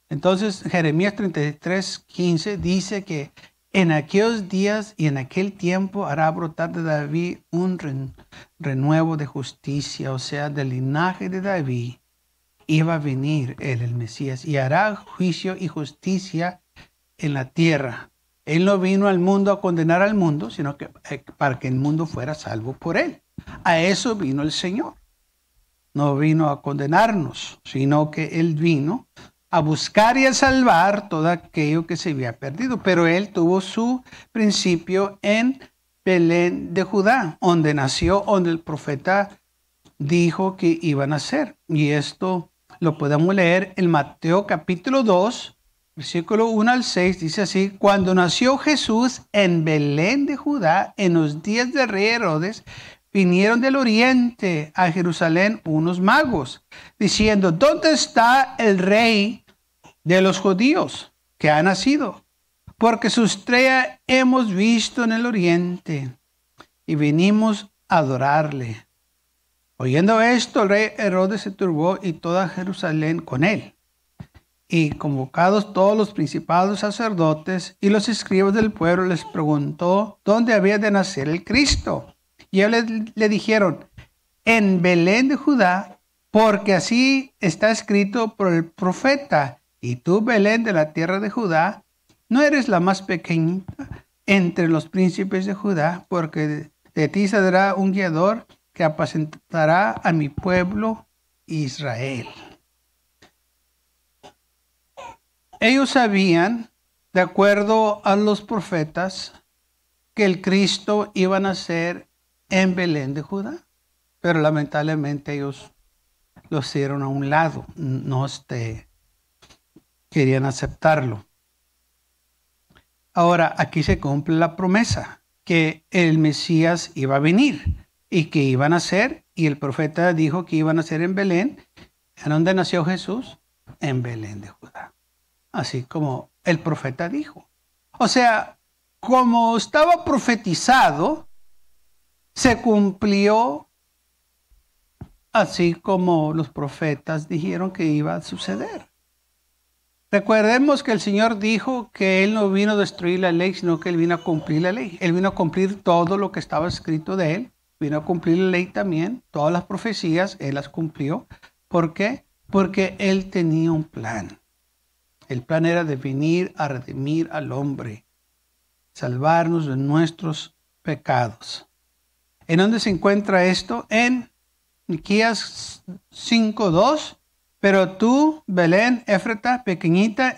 Entonces, Jeremías 33:15 dice que en aquellos días y en aquel tiempo hará brotar de David un renuevo de justicia, o sea, del linaje de David iba a venir él, el Mesías, y hará juicio y justicia en la tierra. Él no vino al mundo a condenar al mundo, sino que para que el mundo fuera salvo por él. A eso vino el Señor. No vino a condenarnos, sino que Él vino a buscar y a salvar todo aquello que se había perdido. Pero Él tuvo su principio en Belén de Judá, donde nació, donde el profeta dijo que iba a nacer. Y esto lo podemos leer en Mateo capítulo 2, versículo 1 al 6. Dice así: cuando nació Jesús en Belén de Judá, en los días del rey Herodes, vinieron del oriente a Jerusalén unos magos, diciendo: ¿dónde está el rey de los judíos que ha nacido? Porque su estrella hemos visto en el oriente y venimos a adorarle. Oyendo esto, el rey Herodes se turbó y toda Jerusalén con él. Y convocados todos los principales sacerdotes y los escribas del pueblo, les preguntó dónde había de nacer el Cristo. Y ellos le dijeron: en Belén de Judá, porque así está escrito por el profeta: y tú, Belén, de la tierra de Judá, no eres la más pequeñita entre los príncipes de Judá, porque de ti saldrá un guiador que apacentará a mi pueblo Israel. Ellos sabían, de acuerdo a los profetas, que el Cristo iba a nacer en Belén de Judá, pero lamentablemente ellos lo hicieron a un lado, no querían aceptarlo. Ahora, aquí se cumple la promesa que el Mesías iba a venir y que iba a nacer, y el profeta dijo que iba a nacer en Belén. ¿En dónde nació Jesús? En Belén de Judá, así como el profeta dijo. O sea, como estaba profetizado, se cumplió así como los profetas dijeron que iba a suceder. Recordemos que el Señor dijo que Él no vino a destruir la ley, sino que Él vino a cumplir la ley. Él vino a cumplir todo lo que estaba escrito de Él. Vino a cumplir la ley también. Todas las profecías Él las cumplió. ¿Por qué? Porque Él tenía un plan. El plan era de venir a redimir al hombre, salvarnos de nuestros pecados. ¿En dónde se encuentra esto? En Miqueas 5:2. Pero tú, Belén, Éfrata, pequeñita,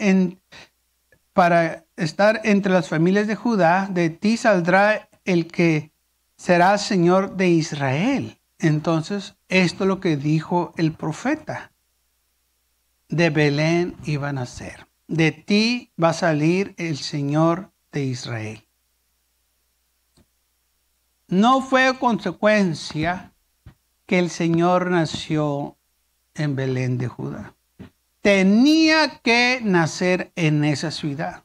para estar entre las familias de Judá, de ti saldrá el que será Señor de Israel. Entonces, esto es lo que dijo el profeta. De Belén iba a nacer. De ti va a salir el Señor de Israel. No fue consecuencia que el Señor nació en Belén de Judá. Tenía que nacer en esa ciudad.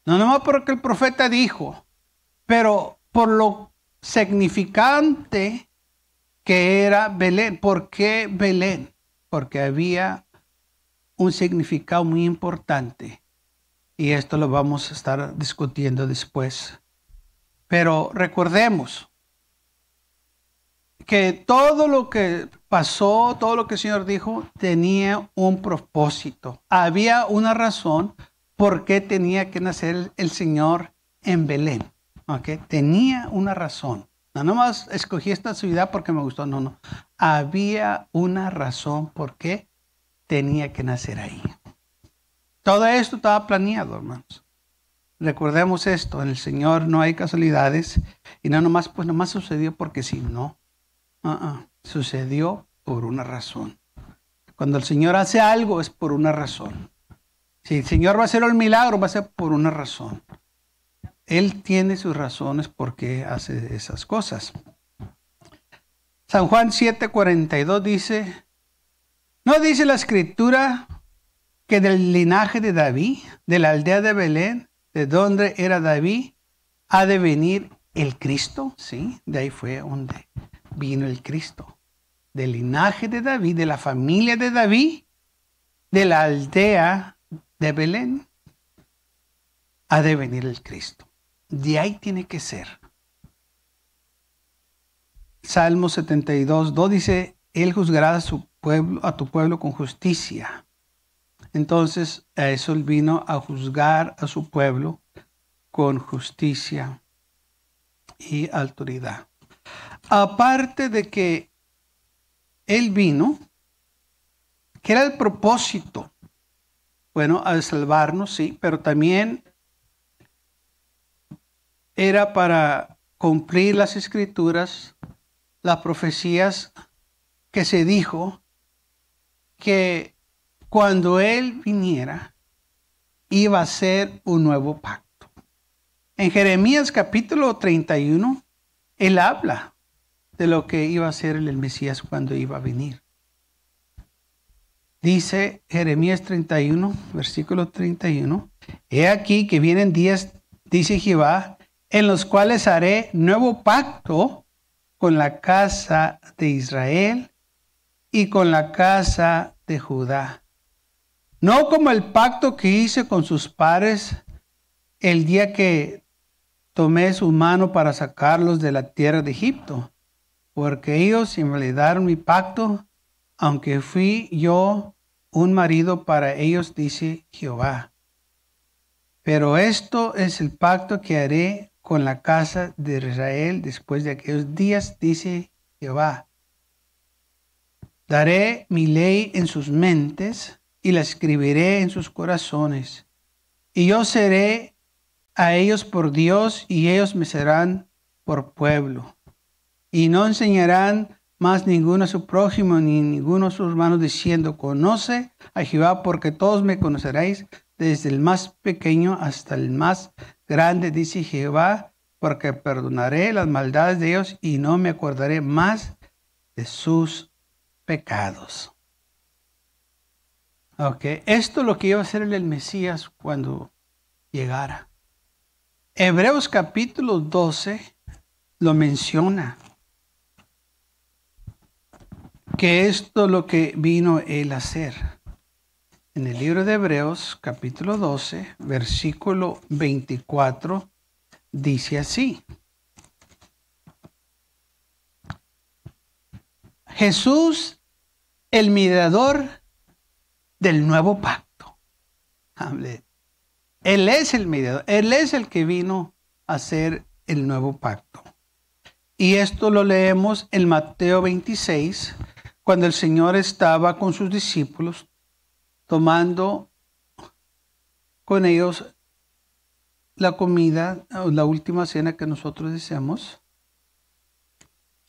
No nomás porque el profeta dijo, pero por lo significante que era Belén. ¿Por qué Belén? Porque había un significado muy importante. Y esto lo vamos a estar discutiendo después. Pero recordemos que todo lo que pasó, todo lo que el Señor dijo, tenía un propósito. Había una razón por qué tenía que nacer el Señor en Belén. ¿Okay? Tenía una razón. No nomás escogí esta ciudad porque me gustó. No. Había una razón por qué tenía que nacer ahí. Todo esto estaba planeado, hermanos. Recordemos esto, en el Señor no hay casualidades. Y no nomás, pues nomás sucedió porque sí, no. Sucedió por una razón. Cuando el Señor hace algo es por una razón. Si el Señor va a hacer un milagro, va a ser por una razón. Él tiene sus razones por qué hace esas cosas. San Juan 7:42 dice: ¿no dice la Escritura que del linaje de David, de la aldea de Belén, de donde era David, ha de venir el Cristo? Sí, de ahí fue donde vino el Cristo. Del linaje de David, de la familia de David, de la aldea de Belén ha de venir el Cristo. De ahí tiene que ser. Salmo 72:2 dice, Él juzgará a tu pueblo con justicia. Entonces, a eso Él vino a juzgar a su pueblo con justicia y autoridad. Aparte de que Él vino, que era el propósito, bueno, al salvarnos, sí, pero también era para cumplir las escrituras, las profecías que se dijo que cuando Él viniera iba a ser un nuevo pacto. En Jeremías capítulo 31, Él habla de lo que iba a ser el Mesías cuando iba a venir. Dice Jeremías 31, versículo 31, he aquí que vienen días, dice Jehová, en los cuales haré nuevo pacto con la casa de Israel y con la casa de Judá. No como el pacto que hice con sus padres el día que tomé su mano para sacarlos de la tierra de Egipto, porque ellos invalidaron mi pacto, aunque fui yo un marido para ellos, dice Jehová. Pero esto es el pacto que haré con la casa de Israel después de aquellos días, dice Jehová. Daré mi ley en sus mentes y la escribiré en sus corazones. Y yo seré a ellos por Dios y ellos me serán por pueblo. Y no enseñarán más ninguno a su prójimo ni ninguno a sus hermanos diciendo, conoce a Jehová, porque todos me conoceréis, desde el más pequeño hasta el más grande, dice Jehová, porque perdonaré las maldades de ellos y no me acordaré más de sus pecados. Ok, esto es lo que iba a hacer el Mesías cuando llegara. Hebreos capítulo 12 lo menciona, que esto es lo que vino él a hacer. En el libro de Hebreos, capítulo 12, versículo 24, dice así. Jesús, el mediador del nuevo pacto. Él es el mediador, Él es el que vino a hacer el nuevo pacto. Y esto lo leemos en Mateo 26, cuando el Señor estaba con sus discípulos, tomando con ellos la comida, la última cena que nosotros deseamos,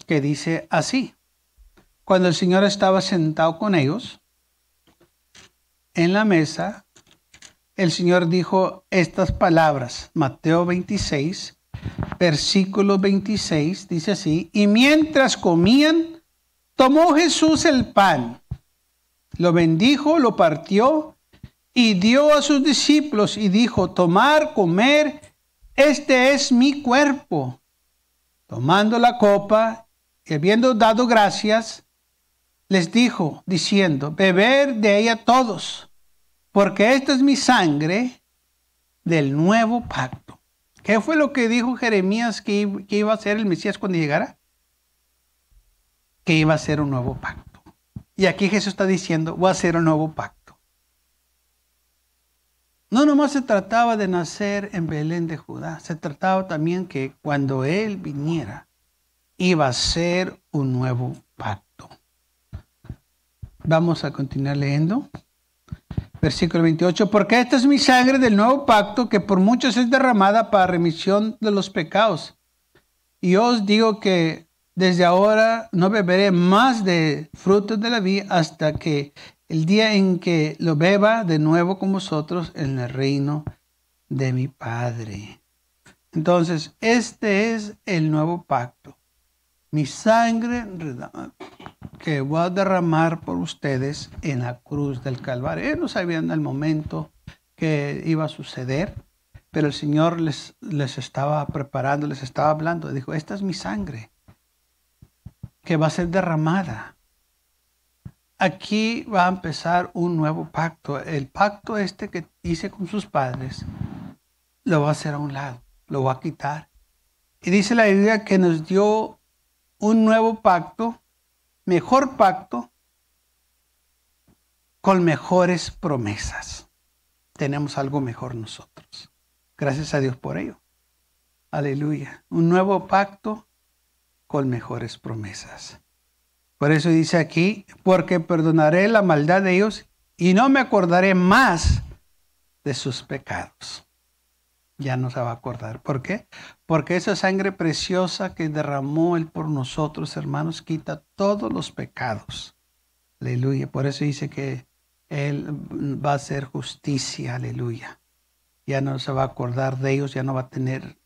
que dice así. Cuando el Señor estaba sentado con ellos en la mesa, el Señor dijo estas palabras. Mateo 26, versículo 26, dice así. Y mientras comían, tomó Jesús el pan, lo bendijo, lo partió y dio a sus discípulos y dijo, tomar, comer, este es mi cuerpo. Tomando la copa y habiendo dado gracias, les dijo, diciendo, beber de ella todos, porque esta es mi sangre del nuevo pacto. ¿Qué fue lo que dijo Jeremías que iba a hacer el Mesías cuando llegara? Que iba a ser un nuevo pacto. Y aquí Jesús está diciendo, voy a hacer un nuevo pacto. No nomás se trataba de nacer en Belén de Judá, se trataba también que cuando Él viniera, iba a ser un nuevo pacto. Vamos a continuar leyendo. Versículo 28. Porque esta es mi sangre del nuevo pacto, que por muchos es derramada para remisión de los pecados. Y yo os digo que desde ahora no beberé más de frutos de la vid hasta que el día en que lo beba de nuevo con vosotros en el reino de mi Padre. Entonces, este es el nuevo pacto. Mi sangre que voy a derramar por ustedes en la cruz del Calvario. Ellos no sabían el momento que iba a suceder, pero el Señor les estaba preparando, les estaba hablando. Dijo, esta es mi sangre que va a ser derramada aquí va a empezar un nuevo pacto. El pacto que hice con sus padres lo va a hacer a un lado, lo va a quitar. Y dice la Biblia que nos dio un nuevo pacto, mejor pacto, con mejores promesas. Tenemos algo mejor nosotros. Gracias a Dios por ello. Aleluya. Un nuevo pacto con mejores promesas. Por eso dice aquí, porque perdonaré la maldad de ellos y no me acordaré más de sus pecados. Ya no se va a acordar. ¿Por qué? Porque esa sangre preciosa que derramó Él por nosotros, hermanos, quita todos los pecados. Aleluya. Por eso dice que Él va a hacer justicia. Aleluya. Ya no se va a acordar de ellos, ya no va a tener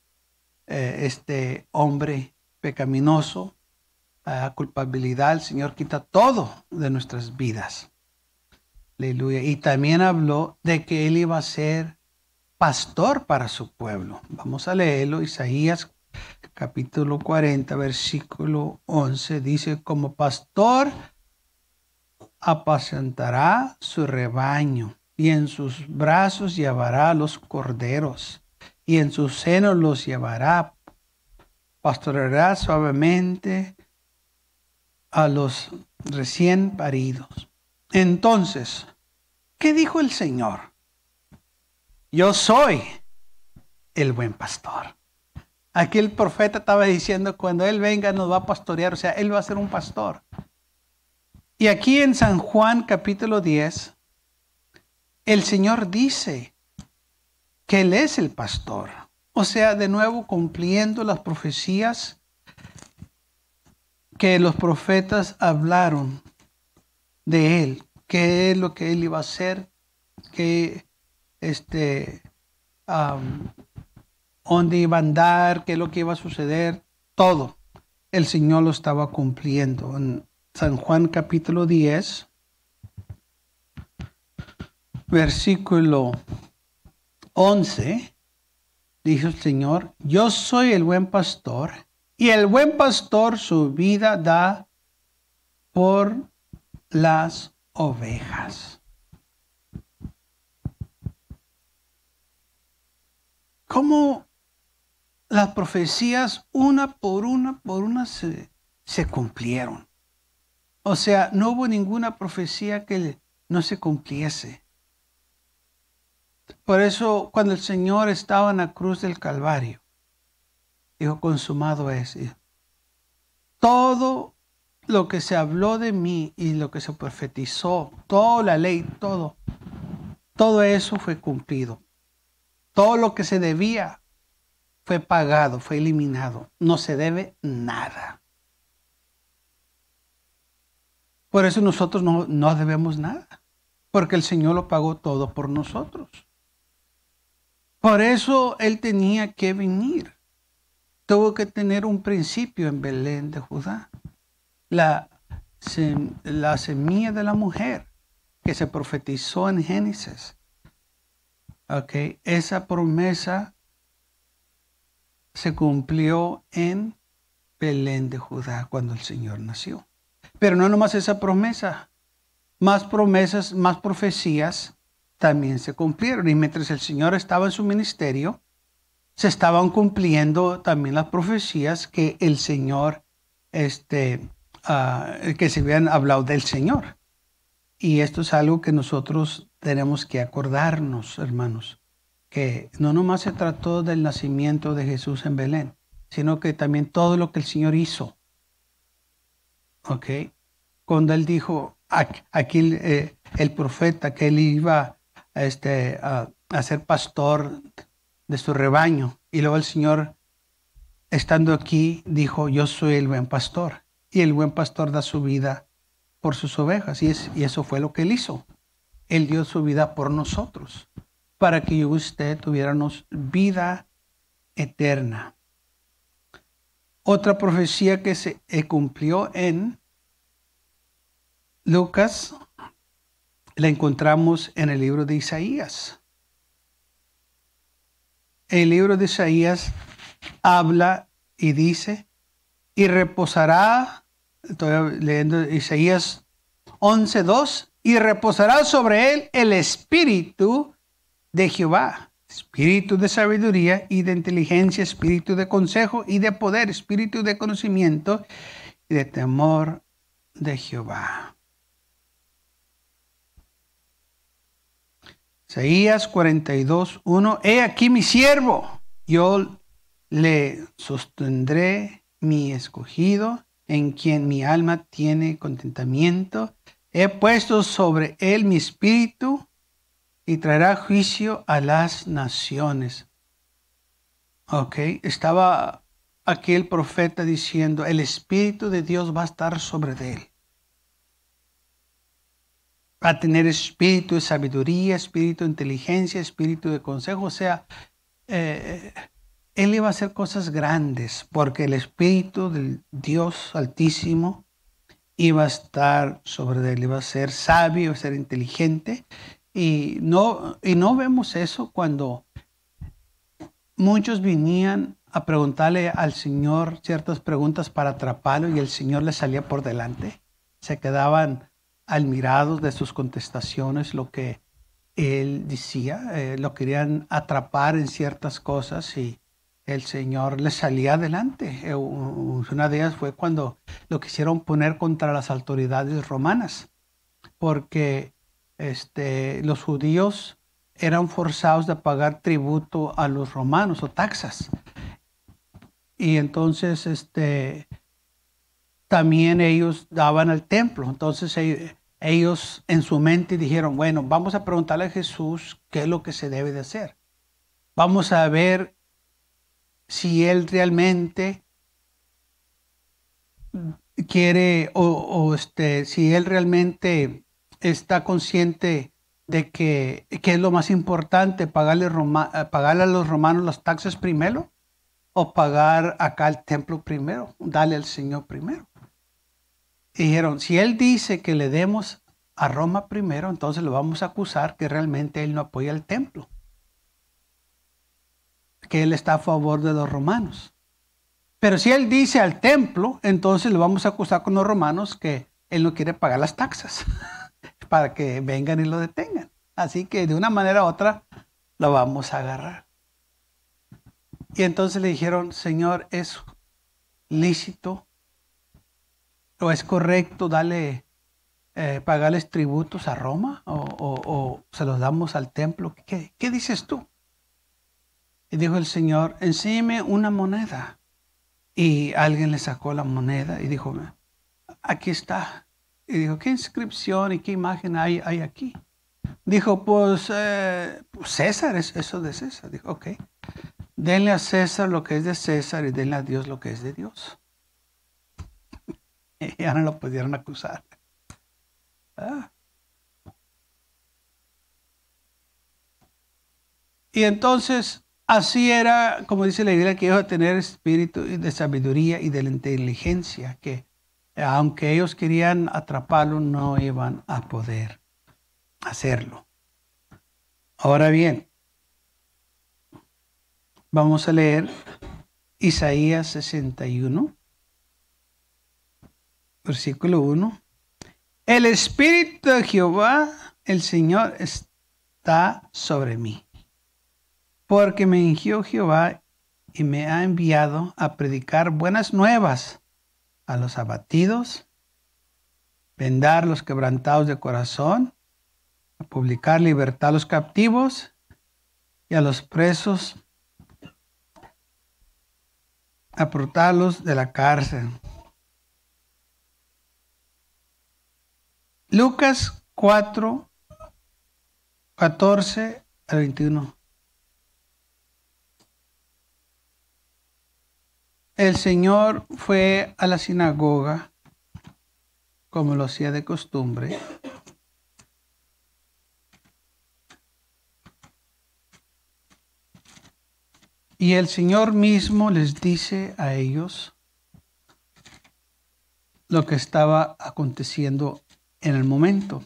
este hombre pecaminoso, culpabilidad. El Señor quita todo de nuestras vidas. Aleluya. Y también habló de que Él iba a ser pastor para su pueblo. Vamos a leerlo. Isaías capítulo 40, versículo 11. Dice, como pastor apacentará su rebaño y en sus brazos llevará los corderos y en sus senos los llevará. Pastoreará suavemente a los recién paridos. Entonces, ¿qué dijo el Señor? Yo soy el buen pastor. Aquí el profeta estaba diciendo, cuando Él venga nos va a pastorear, o sea, Él va a ser un pastor. Y aquí en San Juan capítulo 10, el Señor dice que Él es el pastor. O sea, de nuevo cumpliendo las profecías que los profetas hablaron de Él, qué es lo que Él iba a hacer, que dónde iba a andar, qué es lo que iba a suceder, todo. El Señor lo estaba cumpliendo. En San Juan capítulo 10, versículo 11, dijo el Señor, yo soy el buen pastor, y el buen pastor su vida da por las ovejas. ¿Cómo las profecías una por una se cumplieron? O sea, no hubo ninguna profecía que no se cumpliese. Por eso, cuando el Señor estaba en la cruz del Calvario, dijo, consumado es. Todo lo que se habló de mí y lo que se profetizó, toda la ley, todo eso fue cumplido. Todo lo que se debía fue pagado, fue eliminado. No se debe nada. Por eso nosotros no debemos nada, porque el Señor lo pagó todo por nosotros. Por eso Él tenía que venir. Tuvo que tener un principio en Belén de Judá. La semilla de la mujer que se profetizó en Génesis. Okay. Esa promesa se cumplió en Belén de Judá cuando el Señor nació. Pero no nomás esa promesa, más promesas, más profecías también se cumplieron. Y mientras el Señor estaba en su ministerio, se estaban cumpliendo también las profecías que el Señor, que se habían hablado del Señor. Y esto es algo que nosotros tenemos que acordarnos, hermanos, que no nomás se trató del nacimiento de Jesús en Belén, sino que también todo lo que el Señor hizo. ¿Ok? Cuando Él dijo, aquí el profeta, que Él iba a ser pastor de su rebaño. Y luego el Señor, estando aquí, dijo, yo soy el buen pastor. Y el buen pastor da su vida por sus ovejas. Y eso fue lo que Él hizo. Él dio su vida por nosotros, para que yo y usted tuviéramos vida eterna. Otra profecía que se cumplió en Lucas, la encontramos en el libro de Isaías. El libro de Isaías habla y dice, y reposará, estoy leyendo Isaías 11:2, y reposará sobre él el espíritu de Jehová, espíritu de sabiduría y de inteligencia, espíritu de consejo y de poder, espíritu de conocimiento y de temor de Jehová. Isaías 42:1, he aquí mi siervo, yo le sostendré, mi escogido, en quien mi alma tiene contentamiento. He puesto sobre él mi espíritu y traerá juicio a las naciones. Ok, estaba aquí el profeta diciendo, el espíritu de Dios va a estar sobre él. Va a tener espíritu de sabiduría, espíritu de inteligencia, espíritu de consejo. O sea, él iba a hacer cosas grandes porque el espíritu del Dios Altísimo iba a estar sobre él. Iba a ser sabio, iba a ser inteligente. Y no vemos eso cuando muchos venían a preguntarle al Señor ciertas preguntas para atraparlo y el Señor les salía por delante. Se quedaban admirados de sus contestaciones, lo que él decía, lo querían atrapar en ciertas cosas y el Señor les salía adelante. Una de ellas fue cuando lo quisieron poner contra las autoridades romanas, porque los judíos eran forzados de pagar tributo a los romanos o taxas. Y entonces también ellos daban al templo. Entonces ellos en su mente dijeron, bueno, vamos a preguntarle a Jesús qué es lo que se debe de hacer. Vamos a ver si él realmente quiere si él realmente está consciente de que es lo más importante, pagarle a los romanos las taxas primero o pagar acá el templo primero, darle al Señor primero. Y dijeron, si él dice que le demos a Roma primero, entonces lo vamos a acusar que realmente él no apoya el templo, que él está a favor de los romanos. Pero si él dice al templo, entonces lo vamos a acusar con los romanos que él no quiere pagar las taxas para que vengan y lo detengan. Así que de una manera u otra lo vamos a agarrar. Y entonces le dijeron, Señor, ¿es lícito o es correcto pagarles tributos a Roma o se los damos al templo? ¿Qué dices tú? Y dijo el Señor, enséñeme una moneda. Y alguien le sacó la moneda y dijo, aquí está. Y dijo, ¿qué inscripción y qué imagen hay aquí? Dijo, pues César, es eso de César. Dijo, ok, denle a César lo que es de César y denle a Dios lo que es de Dios. Y ya no lo pudieron acusar. Y entonces, así era, como dice la Biblia, que iba a tener espíritu de sabiduría y de la inteligencia, que aunque ellos querían atraparlo, no iban a poder hacerlo. Ahora bien, vamos a leer Isaías 61, versículo 1. El Espíritu de Jehová, el Señor, está sobre mí, porque me ungió Jehová y me ha enviado a predicar buenas nuevas a los abatidos, vendar los quebrantados de corazón, a publicar libertad a los captivos y a los presos, a portarlos de la cárcel. Lucas 4, 14 al 21. El Señor fue a la sinagoga, como lo hacía de costumbre, y el Señor mismo les dice a ellos lo que estaba aconteciendo en el momento.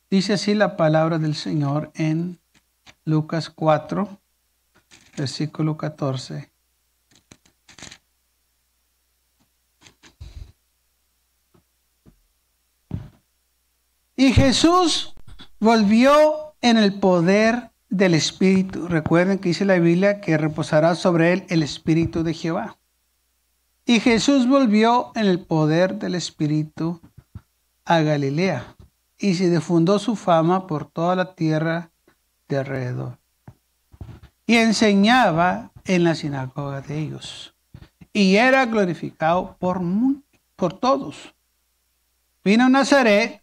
Dice así la palabra del Señor en Lucas 4, versículo 14. Y Jesús volvió en el poder del Espíritu. Recuerden que dice la Biblia que reposará sobre él el Espíritu de Jehová. Y Jesús volvió en el poder del Espíritu a Galilea y se difundó su fama por toda la tierra de alrededor. Y enseñaba en la sinagoga de ellos. Y era glorificado por todos. Vino a Nazaret,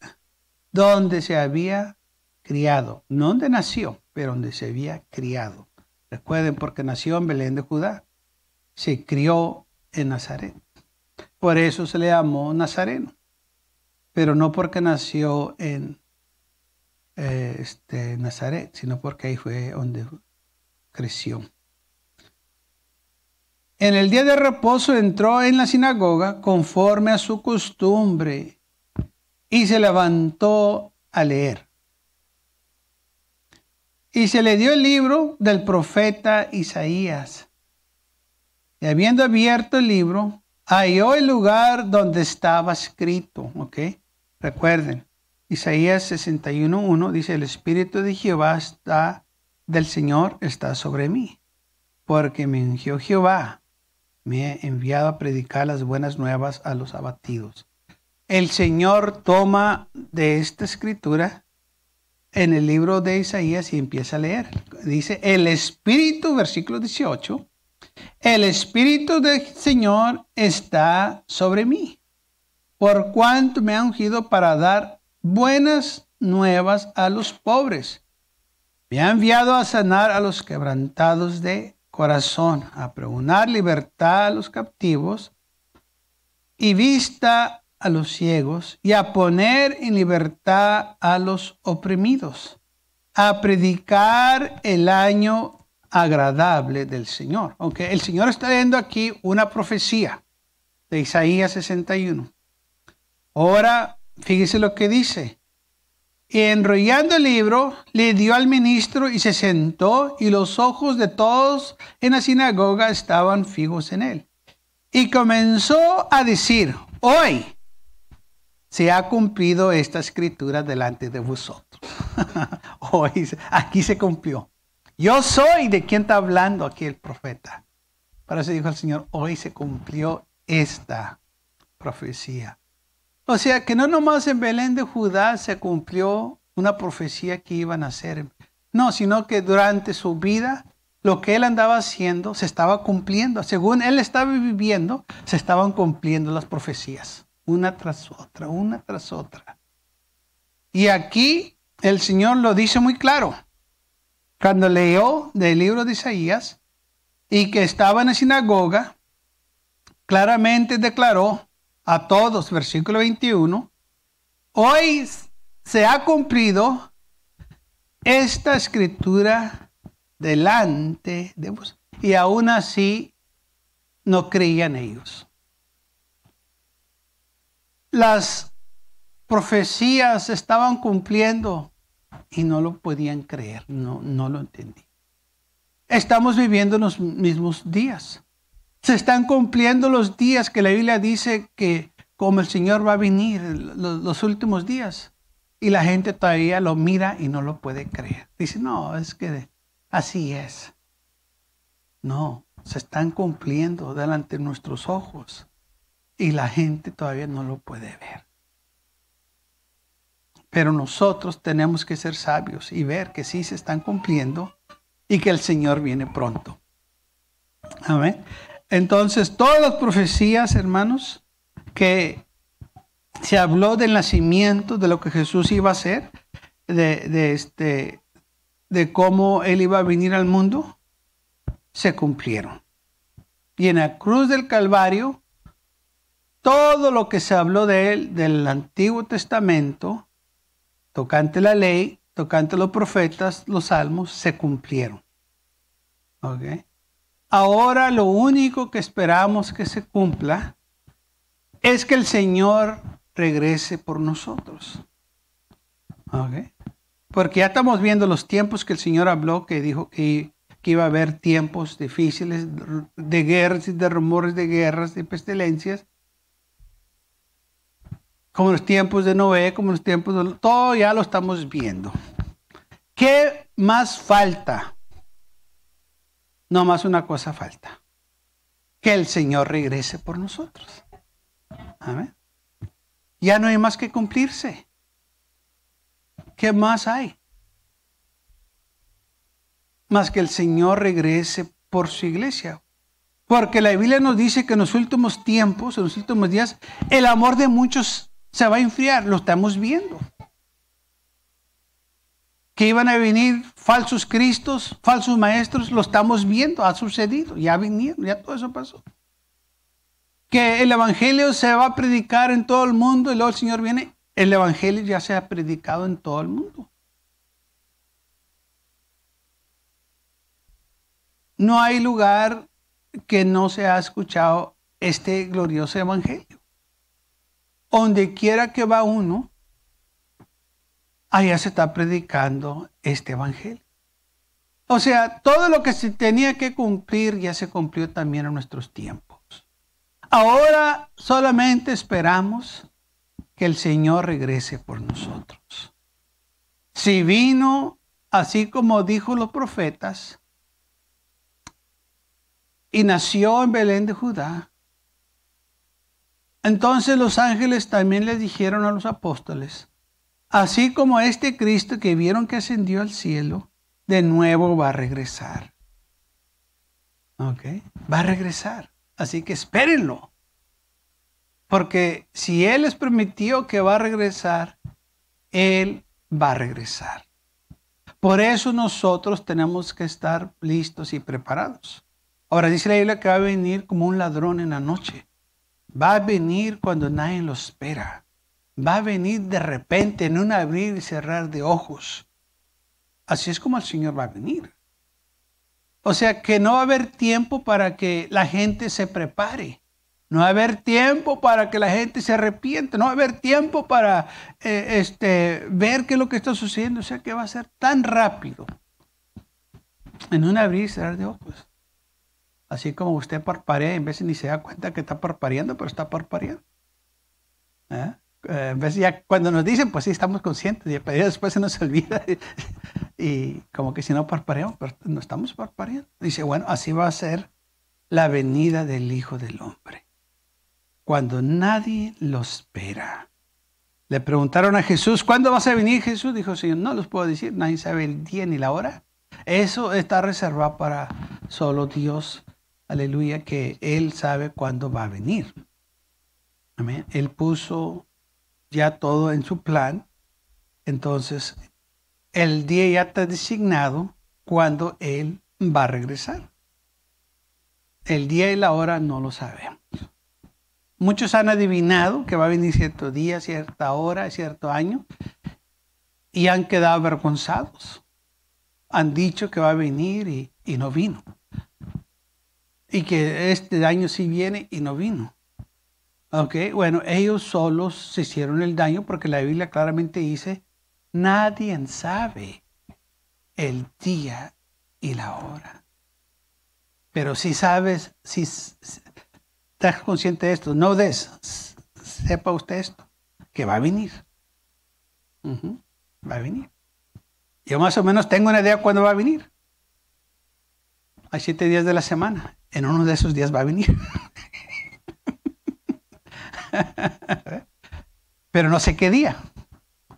donde se había criado. No donde nació, pero donde se había criado. Recuerden, porque nació en Belén de Judá. Se crió en Nazaret. Por eso se le llamó Nazareno. Pero no porque nació en Nazaret, sino porque ahí fue donde creció. En el día de reposo entró en la sinagoga conforme a su costumbre y se levantó a leer. Y se le dio el libro del profeta Isaías. Y habiendo abierto el libro, halló el lugar donde estaba escrito. ¿Ok? Recuerden, Isaías 61:1 dice, el Espíritu de Jehová del Señor está sobre mí, porque me ungió Jehová, me ha enviado a predicar las buenas nuevas a los abatidos. El Señor toma de esta escritura en el libro de Isaías y empieza a leer. Dice, el Espíritu, versículo 18, el Espíritu del Señor está sobre mí, por cuanto me ha ungido para dar buenas nuevas a los pobres. Me ha enviado a sanar a los quebrantados de corazón, a pregonar libertad a los captivos y vista a los ciegos, y a poner en libertad a los oprimidos, a predicar el año agradable del Señor. Okay. El Señor está leyendo aquí una profecía de Isaías 61. Ahora, fíjese lo que dice. Y enrollando el libro, le dio al ministro y se sentó, y los ojos de todos en la sinagoga estaban fijos en él. Y comenzó a decir, hoy se ha cumplido esta escritura delante de vosotros. Hoy, aquí se cumplió. Yo soy de quien está hablando aquí el profeta. Para eso dijo el Señor, hoy se cumplió esta profecía. O sea que no nomás en Belén de Judá se cumplió una profecía que iban a hacer. No, sino que durante su vida lo que él andaba haciendo se estaba cumpliendo. Según él estaba viviendo, se estaban cumpliendo las profecías. Una tras otra, una tras otra. Y aquí el Señor lo dice muy claro. Cuando leyó del libro de Isaías y que estaba en la sinagoga, claramente declaró a todos, versículo 21, hoy se ha cumplido esta escritura delante de vos. Y aún así no creían ellos. Las profecías se estaban cumpliendo y no lo podían creer, no lo entendí. Estamos viviendo los mismos días. Se están cumpliendo los días que la Biblia dice que como el Señor va a venir, los últimos días. Y la gente todavía lo mira y no lo puede creer. Dice, no, es que así es. No, se están cumpliendo delante de nuestros ojos. Y la gente todavía no lo puede ver. Pero nosotros tenemos que ser sabios y ver que sí se están cumpliendo y que el Señor viene pronto. Amén. Entonces, todas las profecías, hermanos, que se habló del nacimiento, de lo que Jesús iba a hacer, de cómo Él iba a venir al mundo, se cumplieron. Y en la cruz del Calvario, todo lo que se habló de Él, del Antiguo Testamento, tocante la ley, tocante los profetas, los salmos, se cumplieron. ¿Ok? Ahora lo único que esperamos que se cumpla es que el Señor regrese por nosotros. ¿Ok? Porque ya estamos viendo los tiempos que el Señor habló, que dijo que iba a haber tiempos difíciles de guerras y de rumores de guerras, de pestilencias. como los tiempos de Noé, como los tiempos de... Todo ya lo estamos viendo. ¿Qué más falta? No más una cosa falta. Que el Señor regrese por nosotros. Amén. Ya no hay más que cumplirse. ¿Qué más hay? Más que el Señor regrese por su iglesia. Porque la Biblia nos dice que en los últimos tiempos, en los últimos días, el amor de muchos se va a enfriar. Lo estamos viendo. Que iban a venir falsos cristos, falsos maestros, lo estamos viendo, ha sucedido, ya vinieron, ya todo eso pasó. Que el evangelio se va a predicar en todo el mundo y luego el Señor viene, el evangelio ya se ha predicado en todo el mundo. No hay lugar que no se ha escuchado este glorioso evangelio. Donde quiera que va uno, allá se está predicando este evangelio. O sea, todo lo que se tenía que cumplir ya se cumplió también en nuestros tiempos. Ahora solamente esperamos que el Señor regrese por nosotros. Si vino, así como dijo los profetas, y nació en Belén de Judá, entonces los ángeles también le dijeron a los apóstoles, así como este Cristo que vieron que ascendió al cielo, de nuevo va a regresar. ¿Ok? Va a regresar. Así que espérenlo. Porque si Él les permitió que va a regresar, Él va a regresar. Por eso nosotros tenemos que estar listos y preparados. Ahora dice la Biblia que va a venir como un ladrón en la noche. Va a venir cuando nadie lo espera. Va a venir de repente en un abrir y cerrar de ojos. Así es como el Señor va a venir. O sea que no va a haber tiempo para que la gente se prepare. No va a haber tiempo para que la gente se arrepiente. No va a haber tiempo para ver qué es lo que está sucediendo. O sea que va a ser tan rápido. En un abrir y cerrar de ojos. Así como usted parparea, en veces ni se da cuenta que está parpadeando, pero está parpadeando. En vez ya cuando nos dicen, pues sí, estamos conscientes, y después se nos olvida. Y como que si no parpadeamos, pero no estamos parpadeando. Dice, bueno, así va a ser la venida del Hijo del Hombre. Cuando nadie lo espera. Le preguntaron a Jesús, ¿cuándo vas a venir? Jesús dijo, Señor, no los puedo decir, nadie sabe el día ni la hora. Eso está reservado para solo Dios. Aleluya, que Él sabe cuándo va a venir. Amén. Él puso ya todo en su plan. Entonces, el día ya está designado cuando Él va a regresar. El día y la hora no lo sabemos. Muchos han adivinado que va a venir cierto día, cierta hora, cierto año, y han quedado avergonzados. Han dicho que va a venir y no vino. Y que este año sí viene y no vino. Ok, bueno, ellos solos se hicieron el daño porque la Biblia claramente dice, nadie sabe el día y la hora. Pero si sabes, si estás consciente de esto, no sepa usted esto, que va a venir. Va a venir. Yo más o menos tengo una idea cuándo va a venir. Hay 7 días de la semana. En uno de esos días va a venir. Pero no sé qué día.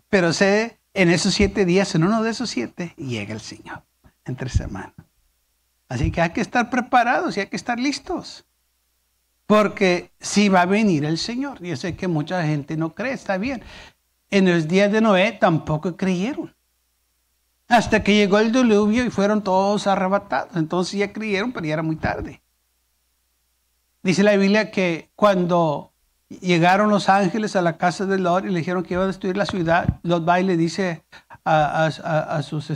Pero sé, en esos 7 días, en uno de esos 7, llega el Señor. Entre semana. Así que hay que estar preparados y hay que estar listos. Porque sí va a venir el Señor. Yo sé que mucha gente no cree, está bien. En los días de Noé tampoco creyeron. Hasta que llegó el diluvio y fueron todos arrebatados. Entonces ya creyeron, pero ya era muy tarde. Dice la Biblia que cuando llegaron los ángeles a la casa de Lot y le dijeron que iba a destruir la ciudad, Lot va y le dice a sus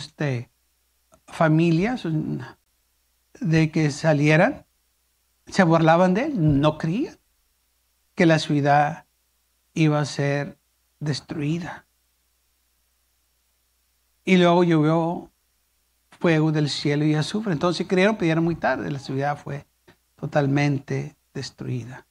familias de que salieran. Se burlaban de él. No creían que la ciudad iba a ser destruida. Y luego llovió fuego del cielo y azufre. Entonces creyeron, pero ya era muy tarde. La ciudad fue totalmente destruida.